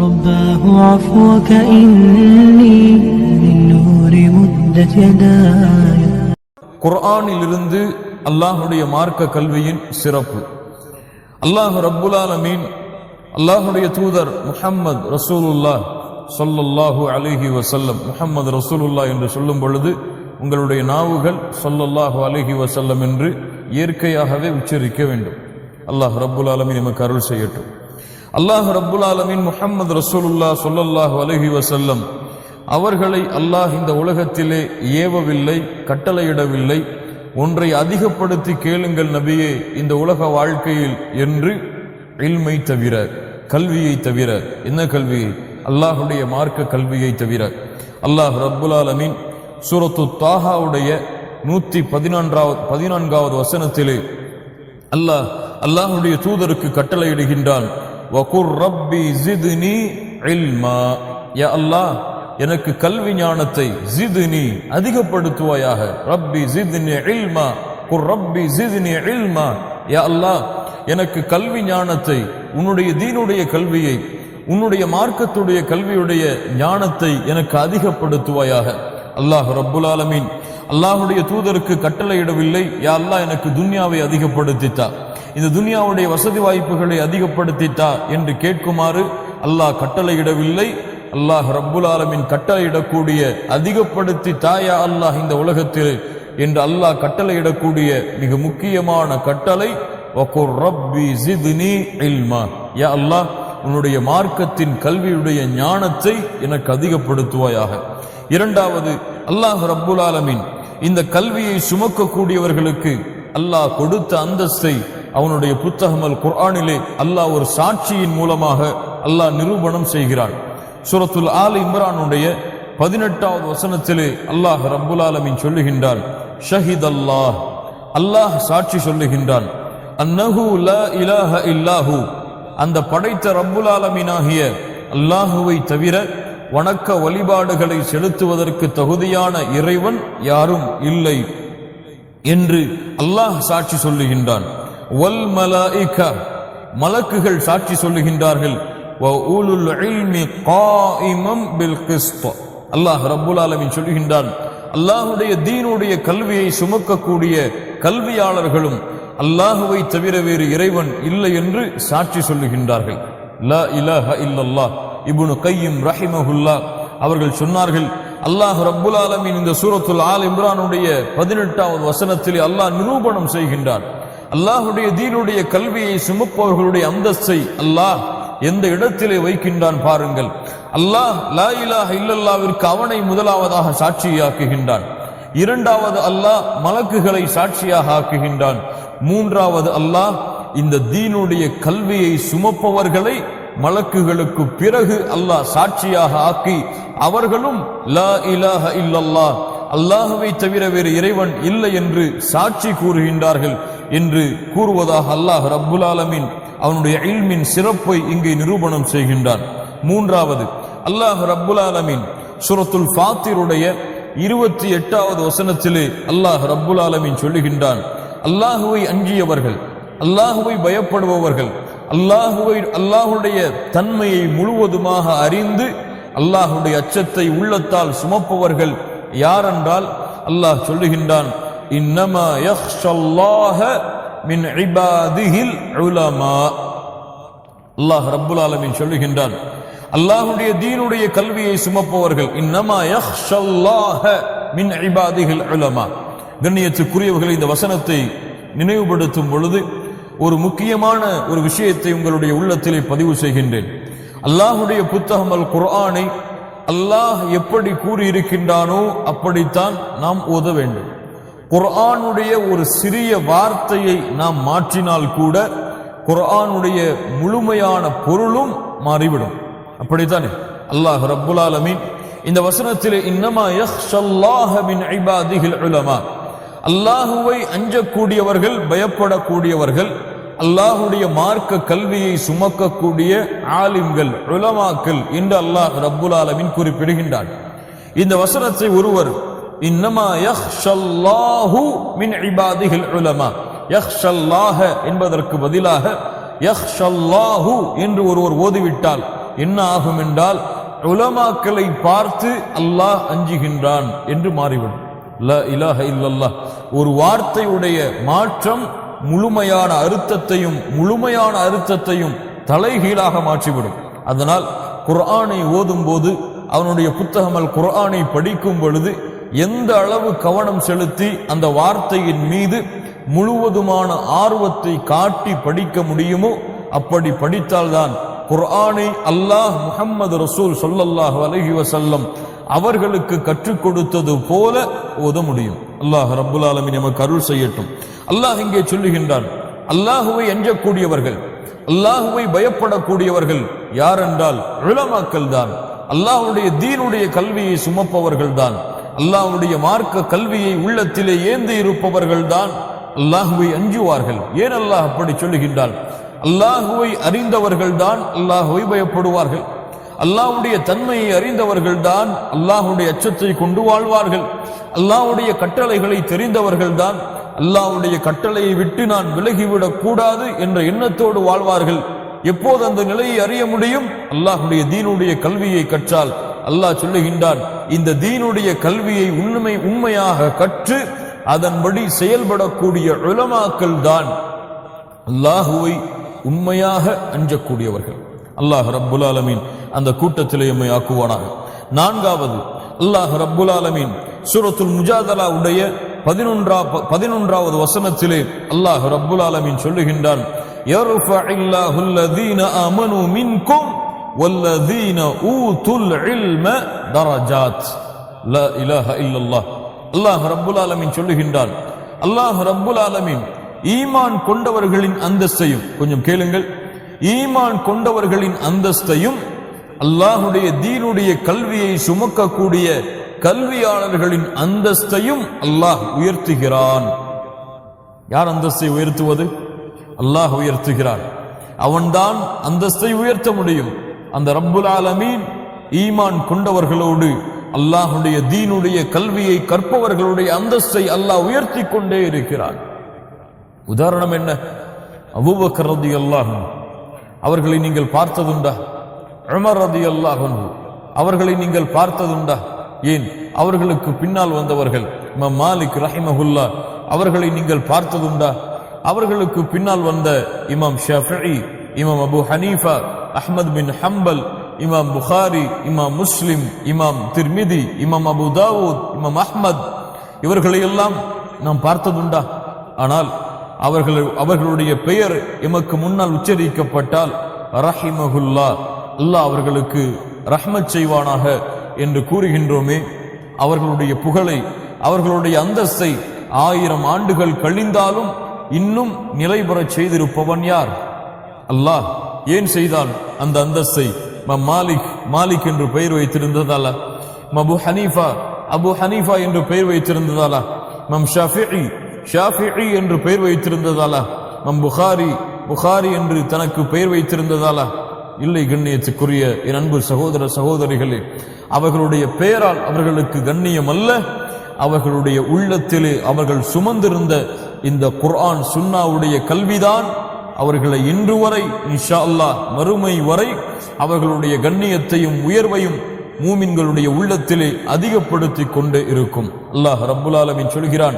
رباه عفوك إني من نور مدت يداي. குர்ஆனிலிருந்து அல்லாஹுடைய மார்க்க கல்வியின் சிறப்பு. அல்லாஹ் ரப்புல் ஆலமீன் அல்லாஹுடைய தூதர் முஹம்மது ரசூலுல்லாஹ் ஸல்லல்லாஹு அலைஹி வஸல்லம், முஹம்மது ரசூலுல்லாஹ் என்று சொல்லும் பொழுது உங்களுடைய நாவுகள் ஸல்லல்லாஹு அலைஹி வஸல்லம் என்று இயற்கையாகவே உச்சரிக்க வேண்டும். அல்லாஹ் ரப்புல் ஆலமீன் நமக்கு அருள் செய்யட்டும். அல்லாஹ் ரப்புல் ஆலமீன் முஹம்மது ரசூலுல்லாஹ் ஸல்லல்லாஹு அலைஹி வஸல்லம் அவர்களை அல்லாஹ் இந்த உலகத்திலே ஏவவில்லை, கட்டளையிடவில்லை. ஒன்றை அதிகப்படுத்தி கேளுங்கள் நபியே இந்த உலக வாழ்க்கையில் என்று இல்மை தவிர, கல்வியை தவிர. என்ன கல்வியை? அல்லாஹுடைய மார்க்க கல்வியை தவிர. அல்லாஹ் ரப்புல் ஆலமீன் சூரத்து தாஹாவுடைய 114வது வசனத்திலே அல்லாஹுடைய தூதருக்கு கட்டளையிடுகின்றான், வகுர் ரப்பி ஜித்னி இல்மா. யா அல்லாஹ், எனக்கு கல்வி ஞானத்தை ஜித்னி அதிகப்படுத்துவாயாக. ரப்பி ஜித்னி இல்மா, குர் ரப்பி ஜித்னி இல்மா. யா அல்லாஹ், எனக்கு கல்வி ஞானத்தை, உன்னுடைய தீனுடைய கல்வியை, உன்னுடைய மார்க்கத்துடைய கல்வியுடைய ஞானத்தை எனக்கு அதிகப்படுத்துவாயாக. அல்லாஹ் ரப்புல் ஆலமீன் அல்லாஹுடைய தூதருக்கு கட்டளையிடவில்லை, யா அல்லாஹ் எனக்கு துன்யாவை அதிகப்படுத்தித்தா, இந்த துன்யாவுடைய வசதி வாய்ப்புகளை அதிகப்படுத்தித்தா என்று கேட்குமாறு அல்லாஹ் கட்டளையிடவில்லை. அல்லாஹ் ரப்புல் ஆலமீன் கட்டளையிடக்கூடிய, அதிகப்படுத்தி தாயா அல்லாஹ் இந்த உலகத்தில் என்று அல்லாஹ் கட்டளையிடக்கூடிய மிக முக்கியமான கட்டளை வகுர் ரப்பி ஜித்னி இல்மா. யா அல்லாஹ், உன்னுடைய மார்க்கத்தின் கல்வியுடைய ஞானத்தை எனக்கு அதிகப்படுத்துவாயாக. இரண்டாவது, அல்லாஹ் ரப்புல் ஆலமீன் இந்த கல்வியை சுமக்கக்கூடியவர்களுக்கு அல்லாஹ் கொடுத்த அந்தஸ்தை அவனுடைய புத்தகம் அல் குர்ஆனிலே அல்லாஹ் ஒரு சாட்சியின் மூலமாக அல்லாஹ் நிரூபணம் செய்கிறான். சூரத்துல் ஆல் இம்ரானுடைய 18வது வசனத்திலே அல்லாஹ் ரப்புல் ஆலமீன் சொல்லுகின்றான், ஷஹித் அல்லாஹ், அல்லாஹ் சாட்சி சொல்லுகின்றான், அன்னஹு லா இலாஹ இல்லாஹு, அந்த படைத்த ரப்புல் ஆலமீனாகிய அல்லாஹுவை தவிர வணக்க வழிபாடுகளை செலுத்துவதற்கு தகுதியான இறைவன் யாரும் இல்லை என்று அல்லாஹ் சாட்சி சொல்லுகின்றான். வல் மலாயிகா, மலக்குகள் சாட்சி சொல்லுகின்றார்கள். வ உலுல் இல்மி காயிமம் பில் கிஸ்த், அல்லாஹ் ரப்புல் ஆலமீன் சொல்லுகின்றான், அல்லாஹுடைய தீனுடைய கல்வியை சுமக்கக்கூடிய கல்வியாளர்களும் அல்லாஹுவை தவிர வேறு இறைவன் இல்லை என்று சாட்சி சொல்லுகின்றார்கள். லா இலாஹ இல்லல்லாஹ். இப்னு கையிம் ரஹிமஹுல்லாஹ் அவர்கள் சொன்னார்கள், அல்லாஹ் ரப்புல் ஆலமீன் இந்த சூரத்துல் ஆல் இம்ரானுடைய 18வது வசனத்திலே அல்லாஹ் நிரூபணம் செய்கின்றார். அல்லாஹுடைய தீனுடைய கல்வியை சுமப்பவர்களுடைய அந்தஸ்தை அல்லாஹ் எந்த இடத்திலே வைக்கின்றான் பாருங்கள். அல்லாஹ் லா இலாஹ இல்லல்லாஹ்விற்கு அவனை முதலாவதாக சாட்சியாக்குகின்றான். இரண்டாவது அல்லாஹ் மலக்குகளை சாட்சியாக ஆக்குகின்றான். மூன்றாவது அல்லாஹ் இந்த தீனுடைய கல்வியை சுமப்பவர்களை மலக்குகளுக்கு பிறகு அல்லாஹ் சாட்சியாக ஆக்கி அவர்களும் லா இலாஹ இல்லல்லாஹ், அல்லாஹுவை தவிர வேறு இறைவன் இல்லை என்று சாட்சி கூறுகின்றார்கள் என்று கூறுவதாக அல்லாஹ் ரப்புல் ஆலமீன் அவனுடைய இல்மின் சிறப்பை இங்கே நிரூபணம் செய்கின்றான். மூன்றாவது, அல்லாஹ் ரப்புல் ஆலமீன் சூரத்துல் ஃபாத்திருடைய 28வது வசனத்திலே அல்லாஹ் ரப்புல் ஆலமீன் சொல்லுகின்றான், அல்லாஹுவை அஞ்சியவர்கள், அல்லாஹுவை பயப்படுபவர்கள், அல்லாஹுடைய தன்மையை முழுவதுமாக அறிந்து அல்லாஹுடைய அச்சத்தை உள்ளத்தால் சுமப்பவர்கள் யாரென்றால் அல்லாஹ் சொல்லுகின்றான், இன்னமா யக்ஷல்லாஹ மின் இபாதிஹில் உலமா. அல்லாஹ் ரப்புல் ஆலமீன் சொல்லுகின்றான், அல்லாஹுடைய தீனுடைய கல்வியை சுமப்பவர்கள் இன்னமா யக்ஷல்லாஹ மின் இபாதிஹில் உலமா. கண்ணியத்துக்குரியவர்கள், இந்த வசனத்தை நினைவுபடுத்தும் பொழுது ஒரு முக்கியமான ஒரு விஷயத்தை உங்களுடைய உள்ளத்திலே பதிவு செய்கின்றேன். அல்லாஹுடைய புத்தகம் அல் குர்ஆனை அல்லாஹ் எப்படி கூறியிருக்கின்றானோ அப்படித்தான் நாம் ஓத வேண்டும். குர்ஆனுடைய ஒரு சிறிய வார்த்தையை நாம் மாற்றினால் கூட குர்ஆனுடைய முழுமையான பொருளும் மாறிவிடும். அப்படித்தானே? அல்லாஹ் ரப்புல் ஆலமீன் இந்த வசனத்திலே இன்னமா யக்ஷல்லாஹ மின் இபாதிஹில் உலமா, அல்லாஹுவை அஞ்சக்கூடியவர்கள், பயப்படக்கூடியவர்கள், அல்லாஹுடைய மார்க்க கல்வியை சுமக்கக்கூடிய ஆலிம்கள், உலமாக்கள் என்று அல்லாஹ் ரப்புல் ஆலமீன் குறிப்பிடுகின்றான். இந்த வசனத்தை ஒருவர் இன்னமா யக்ஷல்லாஹு மின் இபாதிஹில் உலமா, யக்ஷல்லாஹ என்பதற்கு பதிலாக யக்ஷல்லாஹு என்று ஒருவர் ஓதிவிட்டால் என்ன ஆகும் என்றால் உலமாக்களை பார்த்து அல்லாஹ் அஞ்சுகின்றான் என்று மாறிவிடும். லா இலாஹ இல்லல்லாஹ் ஒரு வார்த்தையுடைய மாற்றம் முழுமையான அர்த்தத்தையும் தலைகீழாக மாற்றிவிடும். அதனால் குர்ஆனை ஓதும் போது அவனுடைய புத்தகம் அல் குர்ஆனை படிக்கும் பொழுது எந்த அளவு கவனம் செலுத்தி அந்த வார்த்தையின் மீது முழுவதுமான ஆர்வத்தை காட்டி படிக்க முடியுமோ அப்படி படித்தால்தான் குர்ஆனை அல்லாஹ் முஹம்மது ரசூல் ஸல்லல்லாஹு அலைஹி வஸல்லம் அவர்களுக்கு கற்றுக் கொடுத்தது போல ஓத முடியும். அல்லாஹ் ரப்புல் ஆலமீன் நமக்கு அருள் செய்யட்டும். அல்லாஹ் இங்கே சொல்லுகின்றான், அல்லாஹுவை அஞ்சக்கூடியவர்கள், அல்லாஹுவை பயப்படக்கூடியவர்கள் யார் என்றால் உலமாக்கள் தான். அல்லாஹ்வுடைய தீனுடைய கல்வியை சுமப்பவர்கள் தான். அல்லாஹ்வுடைய மார்க்க கல்வியை உள்ளத்திலே ஏந்தி இருப்பவர்கள் தான் அல்லாஹுவை அஞ்சுவார்கள். ஏன் அல்லாஹ் அப்படி சொல்லுகின்றான்? அல்லாஹுவை அறிந்தவர்கள் தான் அல்லாஹுவை பயப்படுவார்கள். அல்லாஹ்வுடைய தன்மையை அறிந்தவர்கள் தான் அல்லாஹ்வுடைய அச்சத்தை கொண்டு வாழ்வார்கள். அல்லாஹ்வுடைய கட்டளைகளை தெரிந்தவர்கள் தான் அல்லாஹ்வுடைய கட்டளையை விட்டு நான் விலகிவிடக் கூடாது என்ற எண்ணத்தோடு வாழ்வார்கள். எப்போது அந்த நிலையை அறிய முடியும்? அல்லாஹ்வுடைய தீனுடைய கல்வியை கற்றால். அல்லாஹ் சொல்லுகின்றான், இந்த தீனுடைய கல்வியை உண்மையாக கற்று அதன்படி செயல்படக்கூடிய உலமாக்கள் தான் அல்லாஹுவை உண்மையாக அஞ்சக்கூடியவர்கள். அல்லாஹ் ரப்புல் ஆலமீன் அந்த கூட்டத்திலே எம்மை ஆக்குவானாக. நான்காவது, அல்லாஹ் ரப்புல் ஆலமீன் சூரத்துல் முஜாதலா உடைய 11வது வசனத்திலே அல்லாஹ் ரப்புல் ஆலமீன் சொல்லுகின்றான், யர்ஃபஇல்லாஹு அல்லதீன ஆமனூ மின்கும் வல்லதீன ஊதுல் இல்ம தரஜாத். லா இலாஹ இல்லல்லாஹ். அல்லாஹ் ரப்புல் ஆலமீன் சொல்லுகின்றான், அல்லாஹ் ரப்புல் ஆலமீன் ஈமான் கொண்டவர்களின் அந்தஸ்தையும், கொஞ்சம் கேளுங்கள், ஈமான் கொண்டவர்களின் அந்தஸ்தையும் அல்லாஹுடைய தீனுடைய கல்வியை சுமக்கக்கூடிய கல்வியாளர்களின் அந்தஸ்தையும் அல்லாஹ் உயர்த்துகிறான். யார் அந்தஸ்தை உயர்த்துவது? அல்லாஹ் உயர்த்துகிறான். அவன்தான் அந்தஸ்தை உயர்த்த முடியும். அந்த ரப்புல் ஆலமீன் ஈமான் கொண்டவர்களோடு அல்லாஹுடைய தீனுடைய கல்வியை கற்பவர்களுடைய அந்தஸ்தை அல்லாஹ் உயர்த்தி கொண்டே இருக்கிறான். உதாரணம் என்ன? அபூபக்கர் ரலியல்லாஹு அன்ஹு அவர்களை நீங்கள் பார்த்ததுண்டா? உமர் ரலியல்லாஹு அன்ஹு அவர்களை நீங்கள் பார்த்ததுண்டா? ஏன், அவர்களுக்கு பின்னால் வந்தவர்கள் இமாம் மாலிக் ரஹிமஹுல்லாஹ் அவர்களை நீங்கள் பார்த்ததுண்டா? அவர்களுக்கு பின்னால் வந்த இமாம் ஷாஃபிஈ, இமாம் அபு ஹனீஃபா, அஹ்மத் பின் ஹம்பல், இமாம் புகாரி, இமாம் முஸ்லிம், இமாம் திர்மிதி, இமாம் அபு தாவூத், இமாம் அஹ்மத், இவர்களை எல்லாம் நாம் பார்த்ததுண்டா? ஆனால் அவர்களுடைய பெயர் எமக்கு முன்னால் உச்சரிக்கப்பட்டால் ரஹிமஹுல்லா, அல்லாஹ் அவர்களுக்கு ரஹ்மத் செய்வானாக என்று கூறுகின்றோமே. அவர்களுடைய புகழை, அவர்களுடைய அந்தஸ்தை 1000 ஆண்டுகள் கழிந்தாலும் இன்னும் நிலைபெறச் செய்திருப்பவன் யார்? அல்லாஹ். ஏன் செய்தான் அந்த அந்தஸ்தை? மாலிக் என்று பெயர் வைத்திருந்ததாலா? அபு ஹனீஃபா என்று பெயர் வைத்திருந்ததாலா? ஷாஃபிஈ என்று பெயர் வைத்திருந்ததாலா? புகாரி என்று தனக்கு பெயர் வைத்திருந்ததாலா? இல்லை. கண்ணியத்துக்குரிய என் அன்பு சகோதரிகளே, அவர்களுடைய பெயரால் அவர்களுக்கு கண்ணியம் அல்ல, அவர்களுடைய உள்ளத்திலே அவர்கள் சுமந்திருந்த இந்த குர்ஆன் சுன்னாவுடைய கல்விதான் அவர்களை இன்று வரை இன்ஷா அல்லாஹ் மறுமை வரை அவர்களுடைய கண்ணியத்தையும் உயர்வையும் மூமின்களுடைய உள்ளத்திலே அதிகப்படுத்தி கொண்டே இருக்கும். அல்லாஹ் ரப்புல் ஆலமீன் சொல்கிறான்,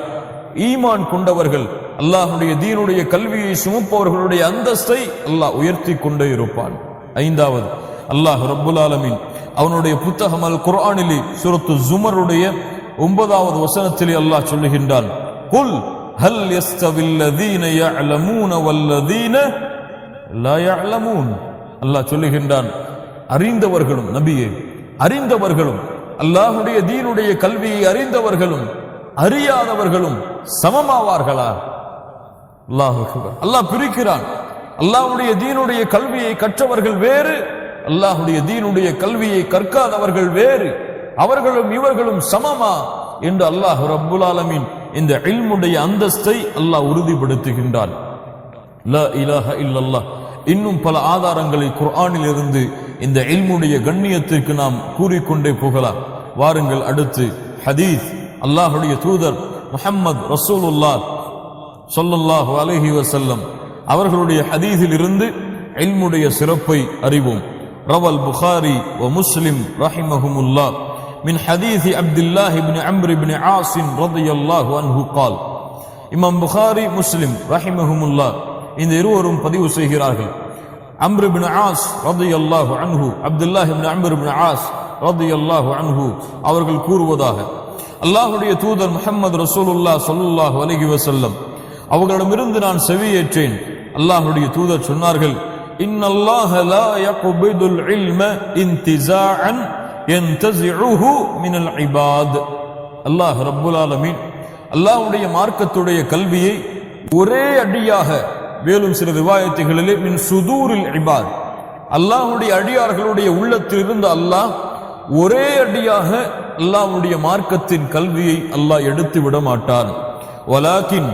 ஈமான் கொண்டவர்கள், அல்லாஹுடைய தீனுடைய கல்வியை சுமப்பவர்களுடைய அந்தஸ்தை அல்லாஹ் உயர்த்தி கொண்டே இருப்பான். ஐந்தாவது, அல்லாஹ் ரப்புல் ஆலமீன் அவனுடைய புத்தகம் அல் குர்ஆனிலே சூரத்து ஜுமருடைய 9வது வசனத்திலே அல்லாஹ் சொல்லுகின்றான், குல் ஹல் யஸ்தவில்லதீன யஅலமூன வல்லதீன லா யஅலமூன். அல்லாஹ் சொல்லுகின்றான், அறிந்தவர்களும், நபியே அறிந்தவர்களும், அல்லாஹுடைய தீனுடைய கல்வியை அறிந்தவர்களும் அறியாதவர்களும் சமமாவார்களா? அல்லாஹ் அக்பர். அல்லாஹ் பிரிக்கிறான். அல்லாஹ்வுடைய தீனுடைய கல்வியை கற்றவர்கள் வேறு, அல்லாஹ்வுடைய தீனுடைய கல்வியை கற்காதவர்கள் வேறு, அவர்களும் இவர்களும் சமமா என்று அல்லாஹ் ரப்புல் ஆலமீன் இந்த இல்முடைய அந்தஸ்தை அல்லாஹ் உறுதிப்படுத்துகின்றான். லா இலாஹ இல்லல்லாஹ். இன்னும் பல ஆதாரங்களை குர்ஆனில் இருந்து இந்த இல்முடைய கண்ணியத்திற்கு நாம் கூறிக்கொண்டே போகலாம். வாருங்கள் அடுத்து ஹதீஸ். அல்லாஹுடைய தூதர் முஹம்மது ரசூலுல்லாஹ் ஸல்லல்லாஹு அலைஹி வஸல்லம் அவர்களுடைய ஹதீஸில் இருந்து இல்முடைய சிறப்பை அறிவோம். روى البخاري ومسلم رحمهم الله من حديث عبد الله بن عمرو بن عاص رضي الله عنه قال. இமாம் புகாரி முஸ்லிம் ரஹிமஹுமுல்லா இந்த இருவரும் பதிவு செய்கிறார்கள். அம்ர் இப்னு ஆஸ் ரலியல்லாஹு அன்ஹு, அப்துல்லாஹ் இப்னு அம்ர் இப்னு ஆஸ் ரலியல்லாஹு அன்ஹு அவர்கள் கூறுவதாக, அல்லாஹ்வுடைய தூதர் முஹம்மது ரசூலுல்லாஹ் ஸல்லல்லாஹு அலைஹி வஸல்லம் அவர்களிடமிருந்து நான் செவியேற்றேன். அல்லாஹ்வுடைய தூதர் சொன்னார்கள், இன்னல்லாஹ லா யக்பிதுல் இல்ம இன்திஸாஅன் யன்தஸிஉஹு மினல் இபாத். அல்லாஹ் ரப்புல் ஆலமீன் அல்லாஹ்வுடைய மார்க்கத்துடைய கல்வியை ஒரே அடியாக, மேலும் சில ரிவாயத்துகளிலே மின் சுதூரில் இபாத், அல்லாஹ்வுடைய அடியார்களுடைய உள்ளத்தில் இருந்து அல்லாஹ் ஒரே அடியாக அல்லாஹ்வுடைய மார்க்கத்தின் கல்வியை அல்லாஹ் எடுத்து விட மாட்டான். வலாகின்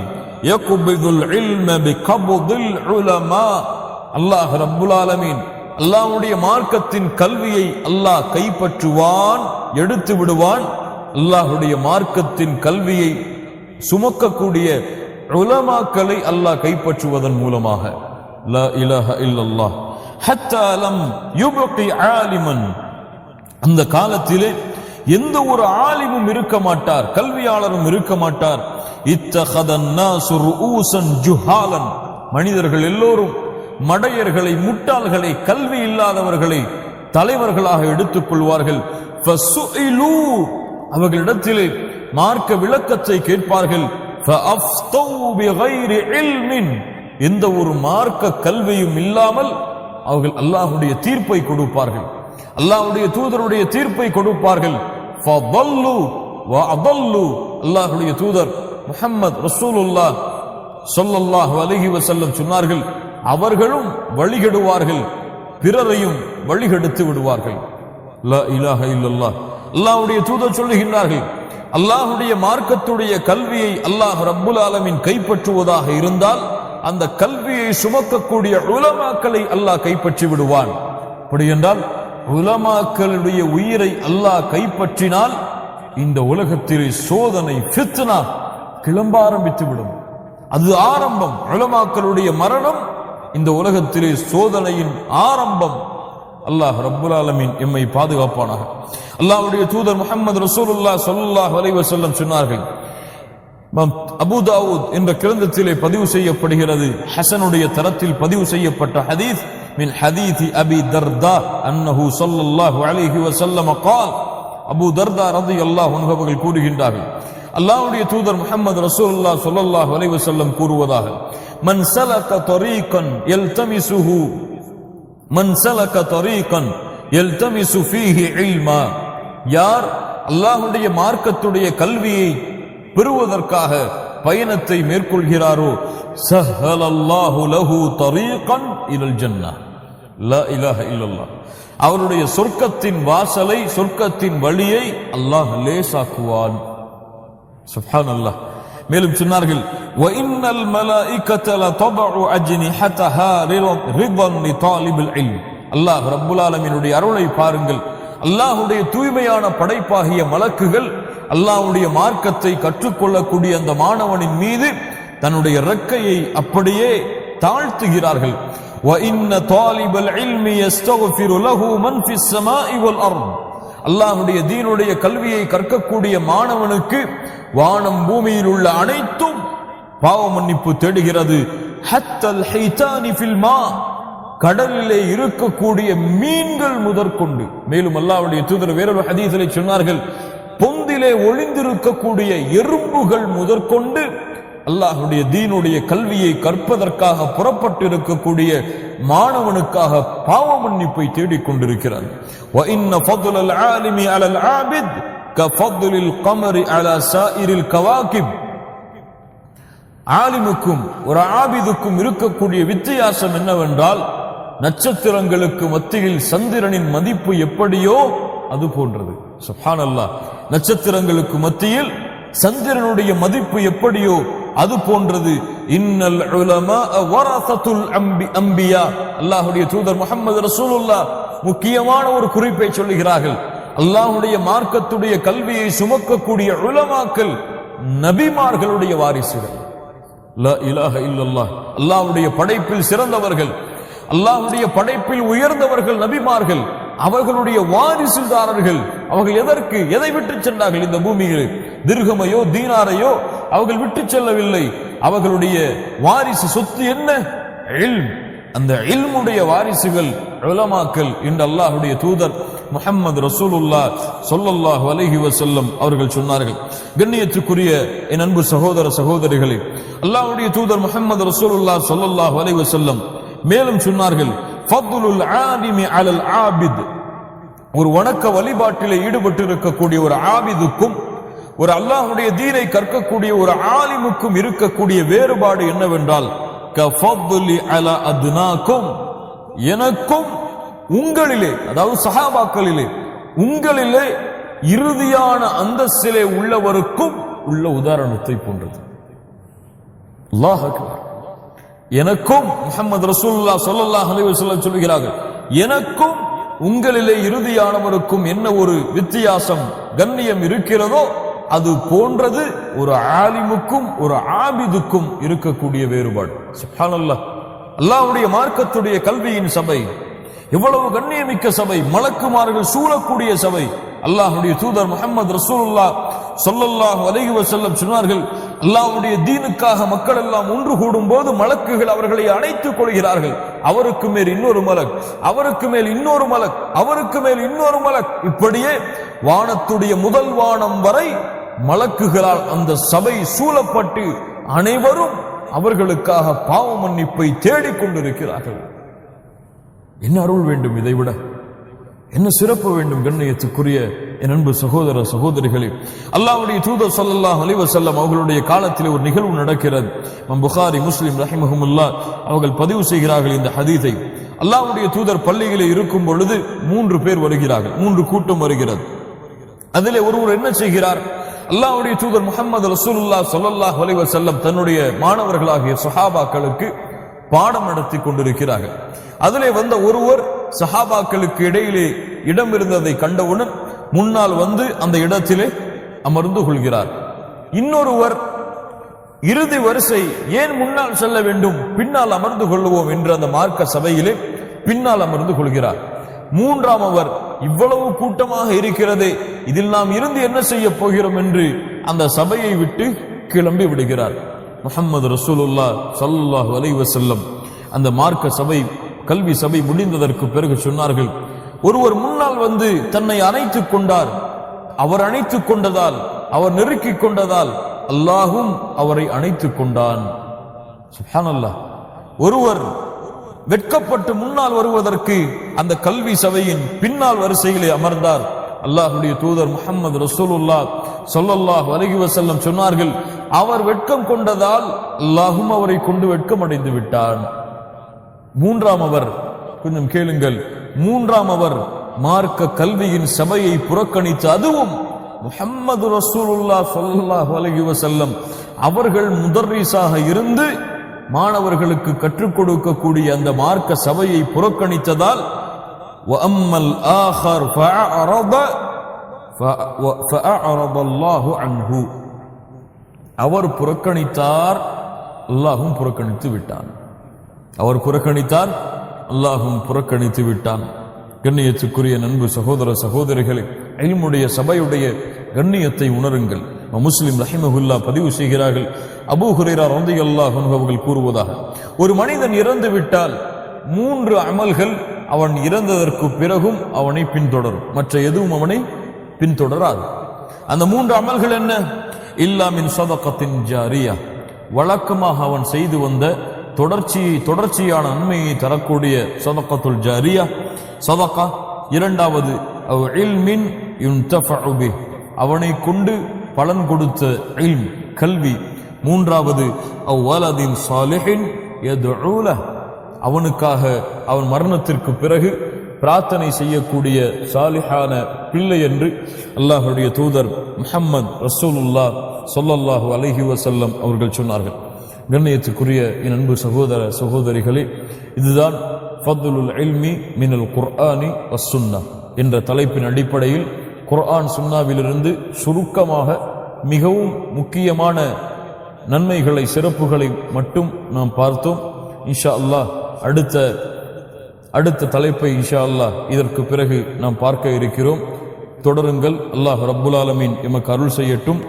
யக்பிதுல் இல்ம பிகப்தில் உலமா. அல்லாஹ் ரப்புல் ஆலமீன் அல்லாஹ்வுடைய மார்க்கத்தின் கல்வியை அல்லாஹ் கைப்பற்றுவான், எடுத்து விடுவான். அல்லாஹ்வுடைய மார்க்கத்தின் கல்வியை சுமக்கக்கூடிய உலமாக்களை அல்லாஹ் கைப்பற்றுவதன் மூலமாக. லா இலாஹ இல்லல்லாஹ் ஹத்தா லம் யுப்கி ஆலிமன். அந்த காலத்திலே எந்த ஒரு ஆலிமும் இருக்க மாட்டார், கல்வியாளரும் இருக்க மாட்டார். இத்தஹதன் நாசு ரூஸன் ஜுஹாலன். மனிதர்கள் எல்லோரும் மடையர்களை, முட்டாள்களை, கல்வி இல்லாதவர்களை தலைவர்களாக எடுத்துக் கொள்வார்கள். ஃபசுஇலு, அவர்களிடத்திலே மார்க்க விளக்கத்தை கேட்பார்கள். ஃபஅஃப்தௌ பிகைரி இல்மின், எந்த ஒரு மார்க்க கல்வியும் இல்லாமல் அவர்கள் அல்லாஹ்வுடைய தீர்ப்பை கொடுப்பார்கள், அல்லாஹ்வுடைய தூதருடைய தீர்ப்பை கொடுப்பார்கள். ஃபதல்லு வ அதல்லு. அல்லாஹ்வுடைய தூதர் முஹம்மது ரசூலுல்லாஹ் ஸல்லல்லாஹு அலைஹி வஸல்லம் சொன்னார்கள், அவர்களும் வழிகெடுவார்கள், பிறரையும் வழிகெடுத்து விடுவார்கள். லா இலாஹ இல்லல்லாஹ். அல்லாஹ்வுடைய தூதர் சொல்லுகின்றார்கள், அல்லாஹ்வுடைய மார்க்கத்துடைய கல்வியை அல்லாஹ் ரப்புல் ஆலமீன் கைப்பற்றுவதாக இருந்தால் அந்த கல்வியை சுமக்கக்கூடிய உலமாக்களை அல்லாஹ் கைப்பற்றி விடுவான். அப்படி என்றால் உலமாக்களுடைய உயிரை அல்லாஹ் கைப்பற்றினால் இந்த உலகத்திலே சோதனை, ஃபித்னா கிளம்ப ஆரம்பித்து விடும். அது ஆரம்பம். உலமாக்களுடைய மரணம் இந்த உலகத்திலே சோதனையின் ஆரம்பம். அல்லாஹ் ரப்புல் ஆலமீன் எம்மை பாதுகாப்பானாக. அல்லாஹ்வுடைய தூதர் முஹம்மது ரசூலுல்லாஹ் ஸல்லல்லாஹு அலைஹி வஸல்லம் சொன்னார்கள், அபூ தாவூத் என்ற கிரந்தத்திலே பதிவு செய்யப்படுகிறது, ஹஸனுடைய தரத்தில் பதிவு செய்யப்பட்ட ஹதீஸ், மின் ஹதீஸ் அபி தர்தா அன்னஹு ஸல்லல்லாஹு அலைஹி வஸல்லம் قال. அபூ தர்தா ரலியல்லாஹு அன்ஹு அவர்கள் கூறுகின்றார்கள், அல்லாஹ்வுடைய தூதர் முஹம்மது ரசூலுல்லாஹ் ஸல்லல்லாஹு அலைஹி வஸல்லம் கூறுவதாக, மன் ஸலக தரீகன் யல்தமிசுஹு மன் ஸலக தரீகன் யல்தமிசு ஃபீஹி இல்மா. யார் அல்லாஹ்வுடைய மார்க்கத்துடைய கல்வியை பெறுவதற்காக பயணத்தை மேற்கொள்கிறாரோ, ஸஹ்ஹலல்லாஹு லஹு தரீகன் இலல் ஜன்னah. லா இலாஹ இல்லல்லாஹ். அவருடைய சொர்க்கத்தின் வாசலை, சொர்க்கத்தின் வழியை அல்லாஹ் லேசாக்குவான். சுப்ஹானல்லாஹ். மேலும் சொன்னார்கள், வ இன்னல் மலாயிகத லதபஉ அஜ்னிஹதஹா ரிதன் லிதாலிபில் இல்ம். அல்லாஹ் ரப்புல் ஆலமீனுடைய அருளை பாருங்கள். அல்லாஹ்வுடைய தூய்மையான படைப்பாகிய மலக்குகள் அல்லாஹ்வுடைய மார்க்கத்தை கற்றுக்கொள்ளக்கூடிய அந்த மாணவனின் மீது தன்னுடைய இறக்கையை அப்படியே தாழ்த்துகிறார்கள். வ இன்ன தாலிபல் இல்மி யஸ்தக்ஃபிரு லஹு மன் ஃபிஸ் ஸமாஇ வல் அர்த். அல்லாஹ்வுடைய தீனுடைய கல்வியை கற்கக்கூடிய மாணவனுக்கு வானம் பூமியில் உள்ள அனைத்தும் பாவ மன்னிப்பு தேடுகிறது. ஹத்தல் ஹைதானி ஃபில் மா, கடலிலே இருக்கக்கூடிய மீன்கள் முதற்கொண்டு. மேலும் அல்லாஹ்வுடைய தூதர் வேறொரு ஹதீஸிலே சொன்னார்கள், பொந்திலே ஒளிந்திருக்கக்கூடிய எறும்புகள் முதற்கொண்டு அல்லாஹ்வுடைய தீனுடைய கல்வியை கற்பதற்காக புறப்பட்டு இருக்கக்கூடிய மாணவனுக்காக பாவ மன்னிப்பை தேடிக் கொண்டிருக்கிறார். வ இன்ன ஃபض்லல் ஆலிமி அலல் ஆபித் கஃபض்லில் கமரி அலா சாயிரில் கவாகிப். ஆலிமுக்கும் ஒரு ஆபிதுக்கும் இருக்கக்கூடிய வித்தியாசம் என்னவென்றால், நட்சத்திரங்களுக்கு மத்தியில் சந்திரனின் மதிப்பு எப்படியோ அது போன்றது. சுப்ஹானல்லாஹ். நட்சத்திரங்களுக்கு மத்தியில் சந்திரனுடைய மதிப்பு எப்படியோ அது போன்றது. இன்னல் உலமா வரஸத்துல் அம்பியா. அல்லாஹ்வுடைய தூதர் முஹம்மது ரசூலுல்லாஹ் முக்கியமான ஒரு குறிப்பை சொல்லுகிறார்கள். அல்லாஹ்வுடைய மார்க்கத்துடைய கல்வியை சுமக்கக்கூடிய உலமாக்கள் நபிமார்களுடைய வாரிசுகள். லா இலாஹ இல்லல்லாஹ். அல்லாஹ்வுடைய படைப்பில் சிறந்தவர்கள். அல்லாஹ்வுடைய படைப்பில் உயர்ந்தவர்கள் நபிமார்கள், அவர்களுடைய வாரிசுதாரர்கள். அவர்கள் எதை விட்டு சென்றார்கள்? இந்த பூமியில் திர்ஹமையோ தீனாரையோ அவர்கள் விட்டு செல்லவில்லை. அவர்களுடைய வாரிசு சொத்து என்ன? இல்ம். அந்த இல்முடைய வாரிசுகள் உலமாக்கள். இன்று அல்லாஹ்வுடைய தூதர் முஹம்மது ரசூலுல்லாஹ் ஸல்லல்லாஹு அலைஹி வஸல்லம் அவர்கள் சொன்னார்கள். கண்ணியத்துக்குரிய என் அன்பு சகோதர சகோதரிகளே, அல்லாஹ்வுடைய தூதர் முஹம்மது ரசூலுல்லாஹ் ஸல்லல்லாஹு அலைஹி வஸல்லம் மேலும் சொன்னார்கள், ஃபத்லுல் ஆலிமி அலல் ஆபித். ஒரு வணக்க வழிபாட்டிலே ஈடுபட்டு இருக்கக்கூடிய ஒரு ஆபிதுக்கும் ஒரு அல்லாஹ்வுடைய தீனை கற்கக்கூடிய ஒரு ஆலிமுக்கும் இருக்கக்கூடிய வேறுபாடு என்னவென்றால், கஃபத்லி அலா அத்னாக்கும், எனக்கும் உங்களிலே, அதாவது சஹாபாக்களிலே உங்களிலே இறுதியான அந்தஸ்திலே உள்ளவருக்கும் உள்ள உதாரணத்தை போன்றது. அல்லாஹ் அக்பர். எனக்கும் முஹம்மது ரசூலுல்லாஹ் ஸல்லல்லாஹு அலைஹி வஸல்லம் சொல்கிறார்கள், எனக்கும் உங்களிலே இறுதியானவருக்கும் என்ன ஒரு வித்தியாசம் கண்ணியம் இருக்கிறதோ அது போன்றது ஒரு ஆலிமுக்கும் ஒரு ஆபிதுக்கும் இருக்கக்கூடிய வேறுபாடு. சுப்ஹானல்லாஹ். அல்லாஹ்வுடைய மார்க்கத்துடைய கல்வியின் சபை எவ்வளவு கண்ணியமிக்க சபை, மலக்குமார்கள் சூழக்கூடிய சபை. அல்லாஹ்வுடைய தூதர் முஹம்மது ரசூலுல்லாஹ் ஸல்லல்லாஹு அலைஹி வஸல்லம் சொன்னார்கள், அல்லாஹ்வுடைய தீனுக்காக மக்கள் எல்லாம் ஒன்று கூடும் போது மலக்குகள் அவர்களை அணைத்துக் கொள்கிறார்கள். அவருக்கு மேல் இன்னொரு மலக், அவருக்கு மேல் இன்னொரு மலக், அவருக்கு மேல் இன்னொரு மலக், இப்படியே வானத்துடைய முதல் வானம் வரை மலக்குகளால் அந்த சபை சூழப்பட்டு அனைவரும் அவர்களுக்காக பாவ மன்னிப்பை தேடிக்கொண்டிருக்கிறார்கள். என்ன அருள் வேண்டும் இதைவிட? என்ன சிறப்பு வேண்டும்? கண்ணியத்துக்குரிய என் அன்பு சகோதர சகோதரிகளே, அல்லாஹ்வுடைய தூதர் ஸல்லல்லாஹு அலைஹி வஸல்லம் அவர்களுடைய காலத்தில் ஒரு நிகழ்வு நடக்கிறது. புகாரி முஸ்லிம் ரஹிமஹுமுல்லாஹ் அவர்கள் பதிவு செய்கிறார்கள் இந்த ஹதீஸை. அல்லாஹ்வுடைய தூதர் பள்ளியிலே இருக்கும் பொழுது 3 பேர் வருகிறார்கள், 3 கூட்டம் வருகிறது. அதிலே ஒருவர் என்ன செய்கிறார்? அல்லாஹ்வுடைய தூதர் முஹம்மது ரசூலுல்லாஹ் ஸல்லல்லாஹு அலைஹி வஸல்லம் தன்னுடைய மாணவர்களாகிய சஹாபாக்களுக்கு பாடம் நடத்தி கொண்டிருக்கிறார்கள். அதிலே வந்த ஒருவர் சஹாபாக்களுக்கு இடையிலே இடம் இருந்ததை கண்டவுடன் முன்னால் வந்து அந்த இடத்திலே அமர்ந்து கொள்கிறார். இன்னொருவர் இறுதி வரிசை, ஏன் முன்னால் செல்ல வேண்டும், பின்னால் அமர்ந்து கொள்வோம் என்று அந்த மார்க்க சபையிலே பின்னால் அமர்ந்து கொள்கிறார். மூன்றாம் அவர், இவ்வளவு கூட்டமாக இருக்கிறதே, இதில் நாம் இருந்து என்ன செய்ய போகிறோம் என்று அந்த சபையை விட்டு கிளம்பி விடுகிறார். முஹம்மது ரசூலுல்லாஹ் ஸல்லல்லாஹு அலைஹி வஸல்லம் அந்த மார்க்க சபை கல்வி சபை முடிந்ததற்கு பிறகு சொன்னார்கள், ஒருவர் முன்னால் வந்து தன்னை அணைத்துக் கொண்டார். அவர் அணைத்துக் கொண்டதால், அவர் நெருக்கிக் கொண்டதால் அல்லாஹும் அவரை அணைத்துக் கொண்டான். சுப்ஹானல்லாஹ். ஒருவர் வெட்கப்பட்டு முன்னால் வருவதற்கு அந்த கல்வி சபையின் பின்னால் வரிசையிலே அமர்ந்தார். அல்லாஹ்வுடைய தூதர் முஹம்மது ரசூலுல்லாஹ் ஸல்லல்லாஹு அலைஹி வஸல்லம் சொன்னார்கள், அவர் வெட்கம் கொண்டதால் அல்லாஹும் அவரை கொண்டு வெட்கம் அடைந்து விட்டான். மூன்றாம் அவர், கொஞ்சம் கேளுங்கள், மூன்றாம் அவர் மார்க்க கல்வியின் சபையை புறக்கணித்து, அதுவும் முஹம்மது ரசூலுல்லாஹ் ஸல்லல்லாஹு அலைஹி வஸல்லம் அவர்கள் முதர்ரிஸாக இருந்து மாணவர்களுக்கு கற்றுக் கொடுக்கக்கூடிய அந்த மார்க்க சபையை புறக்கணித்ததால் வஅம்மல் ஆஹர் ஃபஅஅரத அல்லாஹு அன்ஹு, அவர் புறக்கணித்தார், அல்லாஹும் புறக்கணித்து விட்டான். அவர் புறக்கணித்தார், அல்லாஹும் புறக்கணித்து விட்டான். கண்ணியத்துக்குரிய நண்பு சகோதர சகோதரிகளே, இல்முடைய சபையுடைய கண்ணியத்தை உணருங்கள். முஸ்லிம் ரஹிமஹுல்லா பதிவு செய்கிறார்கள், அபூ ஹுரைரா ரலியல்லாஹு அன்ஹு அவர்கள் கூறுவதாக, ஒரு மனிதன் இறந்து விட்டால் 3 அமல்கள் அவன் இறந்ததற்கு பிறகும் அவனை பின்தொடரும், மற்ற எதுவும் அவனை பின்தொடராது. அந்த 3 அமல்கள் என்ன? இல்லா மின் ஸதகத்தின் ஜாரியா, வழக்கமாக அவன் செய்து வந்த தொடர்ச்சியான நன்மையை தரக்கூடிய ஸதகத்துல் ஜாரியா ஸதகா. இரண்டாவது அவ் இல்மின் யுன்தஃபஉ பிஹ், அவனை கொண்டு பலன் கொடுத்த இல்ம் கல்வி. மூன்றாவது அவ் வலதின் சாலிஹின் யதுஉ லஹ், அவனுக்காக அவன் மரணத்திற்கு பிறகு பிரார்த்தனை செய்யக்கூடிய சாலிஹான பிள்ளை என்று அல்லாஹ்வுடைய தூதர் முஹம்மது ரசூலுல்லாஹ் ஸல்லல்லாஹு அலைஹி வஸல்லம் அவர்கள் சொன்னார்கள். கண்ணியத்துக்குரிய என் அன்பு சகோதர சகோதரிகளே, இதுதான் ஃபத்லுல் இல்மி மினல் குர்ஆனி வஸ் சுன்னah என்ற தலைப்பின் அடிப்படையில் குர்ஆன் சுன்னாவிலிருந்து சுருக்கமாக மிகவும் முக்கியமான நன்மைகளை சிறப்புகளை மட்டும் நாம் பார்த்தோம். இன்ஷா அல்லாஹ் அடுத்த அடுத்த தலைப்பை இன்ஷா அல்லாஹ் இதற்கு பிறகு நாம் பார்க்க இருக்கிறோம். தொடருங்கள். அல்லாஹ் ரப்புல் ஆலமீன் எமக்கு அருள் செய்யட்டும்.